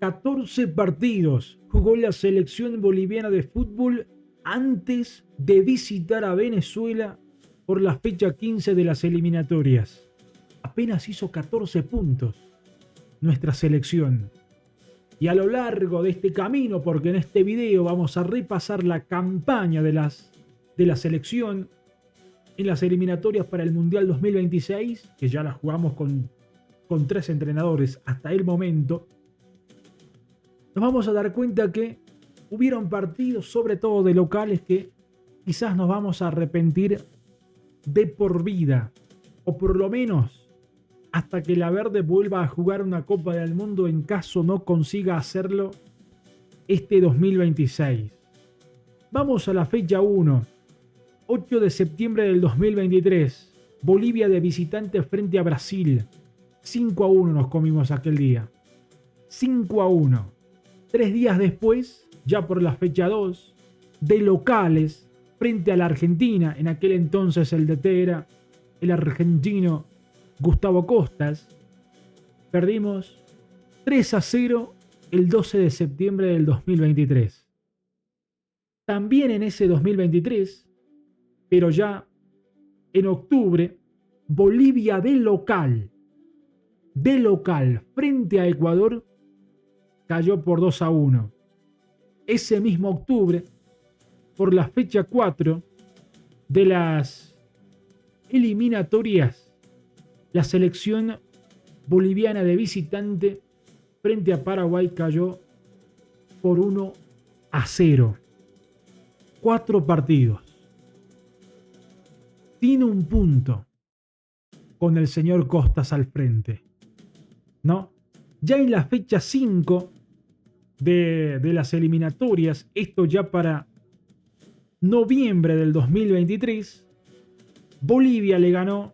14 partidos jugó la selección boliviana de fútbol antes de visitar a Venezuela por la fecha 15 de las eliminatorias. Apenas hizo 14 puntos nuestra selección. Y a lo largo de este camino, porque en este video vamos a repasar la campaña de la selección en las eliminatorias para el Mundial 2026, que ya la jugamos con 3 entrenadores hasta el momento, nos vamos a dar cuenta que hubieron partidos, sobre todo de locales, que quizás nos vamos a arrepentir de por vida, o por lo menos hasta que la Verde vuelva a jugar una Copa del Mundo en caso no consiga hacerlo este 2026. Vamos a la fecha 1, 8 de septiembre del 2023, Bolivia de visitante frente a Brasil. 5-1 nos comimos aquel día. 5-1. 3 días después, ya por la fecha 2, de locales frente a la Argentina. En aquel entonces el DT era el argentino Gustavo Costas. Perdimos 3-0 el 12 de septiembre del 2023. También en ese 2023, pero ya en octubre, Bolivia de local frente a Ecuador cayó por 2-1. Ese mismo octubre, por la fecha 4 de las eliminatorias, la selección boliviana de visitante frente a Paraguay cayó por 1-0. 4 partidos. Tiene un punto con el señor Costas al frente, ¿no? Ya en la fecha 5 de las eliminatorias, esto ya para noviembre del 2023, Bolivia le ganó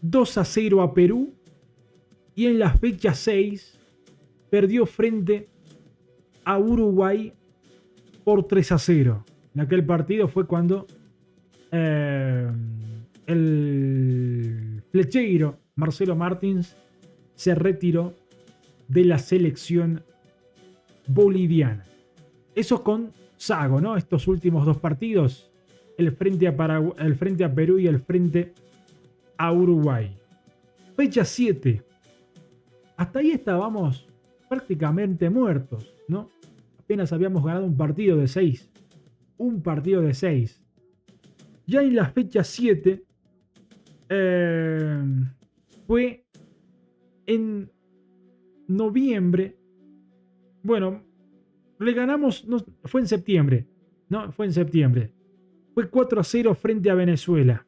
2-0 a Perú y en la fecha 6 perdió frente a Uruguay por 3-0. En aquel partido fue cuando el flechero Marcelo Martins se retiró de la selección boliviana. Eso con Sago, ¿no? Estos últimos 2 partidos, el frente a Perú y el frente a Uruguay. Fecha 7. Hasta ahí estábamos prácticamente muertos, ¿no? Apenas habíamos ganado un partido de 6. Un partido de 6. Ya en la fecha 7 fue en noviembre. Bueno, le ganamos, no, fue en septiembre. No, fue en septiembre. Fue 4-0 frente a Venezuela.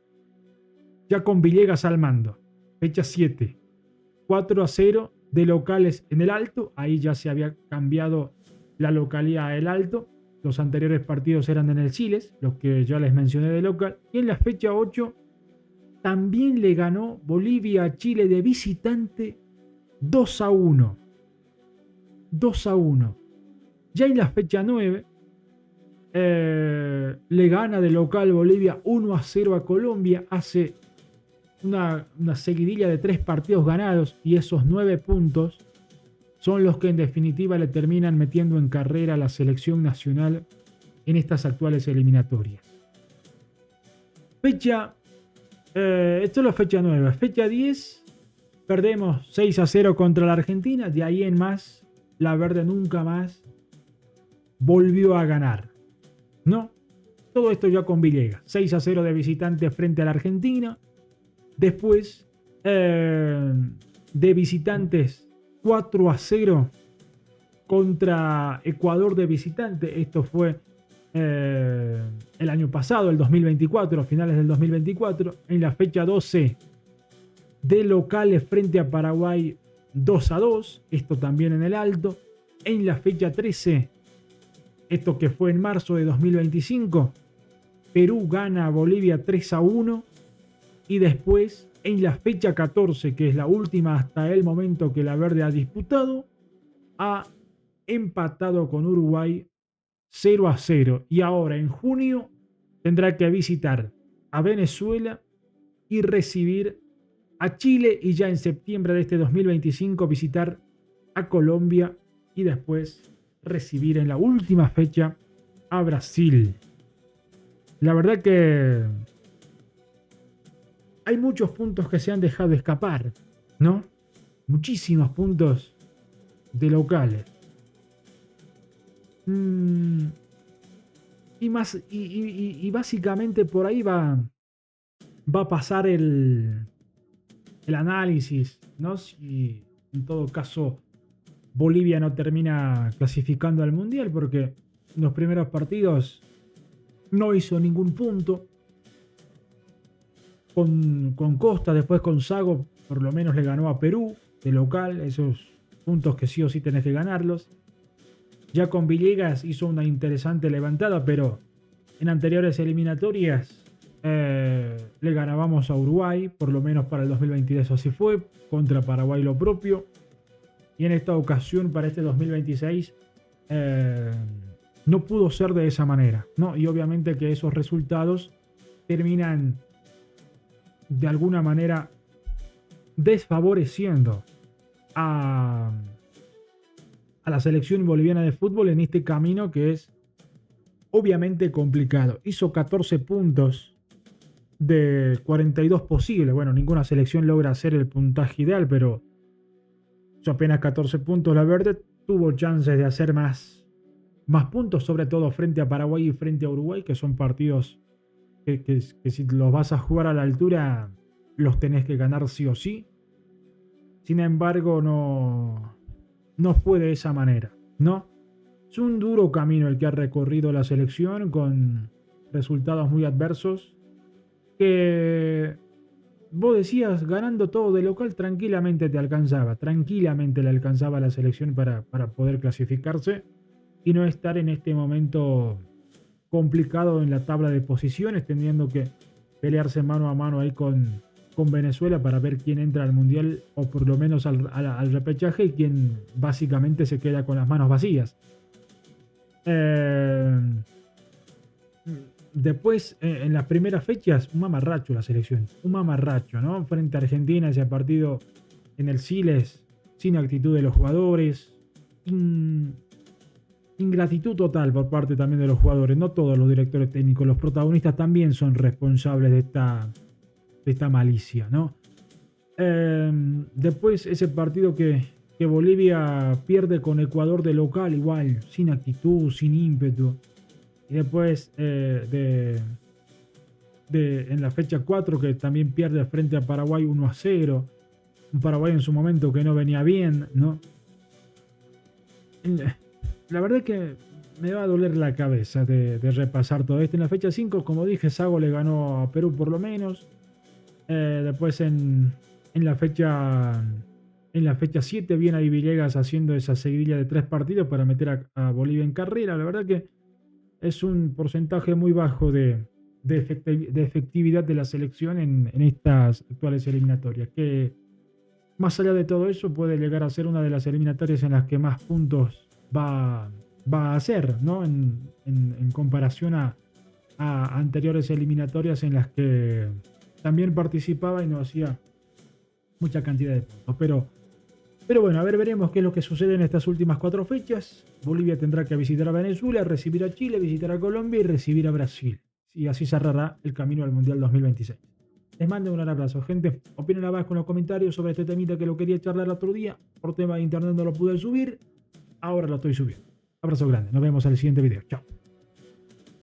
Ya con Villegas al mando. Fecha 7. 4-0 de locales en el Alto. Ahí ya se había cambiado la localidad a El Alto. Los anteriores partidos eran en el Siles, los que ya les mencioné de local. Y en la fecha 8 también le ganó Bolivia a Chile de visitante 2-1. 2-1. Ya en la fecha 9 le gana de local Bolivia 1-0 a Colombia. Hace una seguidilla de 3 partidos ganados y esos 9 puntos son los que en definitiva le terminan metiendo en carrera a la selección nacional en estas actuales eliminatorias. Esto es la fecha 9. Fecha 10, perdemos 6-0 contra la Argentina. De ahí en más, la Verde nunca más volvió a ganar, ¿no? Todo esto ya con Villegas. 6-0 de visitante frente a la Argentina. Después de visitantes 4-0 contra Ecuador de visitante. Esto fue el año pasado, el 2024, finales del 2024. En la fecha 12 de locales frente a Paraguay 2-2. Esto también en el Alto. En la fecha 13, esto que fue en marzo de 2025, Perú gana a Bolivia 3-1. Y después, en la fecha 14, que es la última hasta el momento que la Verde ha disputado, ha empatado con Uruguay 0-0. Y ahora en junio tendrá que visitar a Venezuela y recibir a Chile. Y ya en septiembre de este 2025 visitar a Colombia y después recibir en la última fecha a Brasil. La verdad que hay muchos puntos que se han dejado escapar, ¿no? Muchísimos puntos de locales. Y básicamente por ahí va a pasar el análisis, ¿no? Si en todo caso Bolivia no termina clasificando al Mundial, porque en los primeros partidos no hizo ningún punto. Con Costa, después con Sago, por lo menos le ganó a Perú de local, esos puntos que sí o sí tenés que ganarlos. Ya con Villegas hizo una interesante levantada, pero en anteriores eliminatorias le ganábamos a Uruguay, por lo menos para el 2022 así fue, contra Paraguay lo propio. Y en esta ocasión, para este 2026, no pudo ser de esa manera, ¿no? Y obviamente que esos resultados terminan de alguna manera desfavoreciendo a la selección boliviana de fútbol en este camino que es obviamente complicado. Hizo 14 puntos de 42 posibles. Bueno, ninguna selección logra hacer el puntaje ideal, pero hizo apenas 14 puntos la verde. Tuvo chances de hacer más puntos, sobre todo frente a Paraguay y frente a Uruguay, que son partidos que si los vas a jugar a la altura, los tenés que ganar sí o sí. Sin embargo, no fue de esa manera, ¿no? Es un duro camino el que ha recorrido la selección con resultados muy adversos. Que vos decías, ganando todo de local, tranquilamente te alcanzaba. Tranquilamente le alcanzaba a la selección para poder clasificarse y no estar en este momento complicado en la tabla de posiciones, teniendo que pelearse mano a mano ahí con Venezuela para ver quién entra al Mundial o por lo menos al repechaje y quién básicamente se queda con las manos vacías. Después, en las primeras fechas, un mamarracho la selección. Un mamarracho, ¿no? Frente a Argentina, ese partido en el Siles, sin actitud de los jugadores. Ingratitud total por parte también de los jugadores. No todos los directores técnicos, los protagonistas también son responsables de esta malicia, ¿no? Después, ese partido que Bolivia pierde con Ecuador de local, igual, sin actitud, sin ímpetu. Y después en la fecha 4 que también pierde frente a Paraguay 1-0. Un Paraguay en su momento que no venía bien, ¿no? La verdad es que me va a doler la cabeza de repasar todo esto. En la fecha 5, como dije, Sago le ganó a Perú por lo menos. Después en la fecha 7 viene ahí Villegas haciendo esa seguidilla de 3 partidos para meter a Bolivia en carrera. La verdad que es un porcentaje muy bajo de efectividad de la selección en estas actuales eliminatorias, que más allá de todo eso puede llegar a ser una de las eliminatorias en las que más puntos va a hacer, ¿no? En comparación a anteriores eliminatorias en las que también participaba y no hacía mucha cantidad de puntos. Pero bueno, a ver, veremos qué es lo que sucede en estas últimas 4 fechas. Bolivia tendrá que visitar a Venezuela, recibir a Chile, visitar a Colombia y recibir a Brasil. Y así cerrará el camino al Mundial 2026. Les mando un gran abrazo, gente. Opinen abajo en los comentarios sobre este temita que lo quería charlar el otro día. Por tema de internet no lo pude subir. Ahora lo estoy subiendo. Abrazo grande. Nos vemos en el siguiente video. Chao.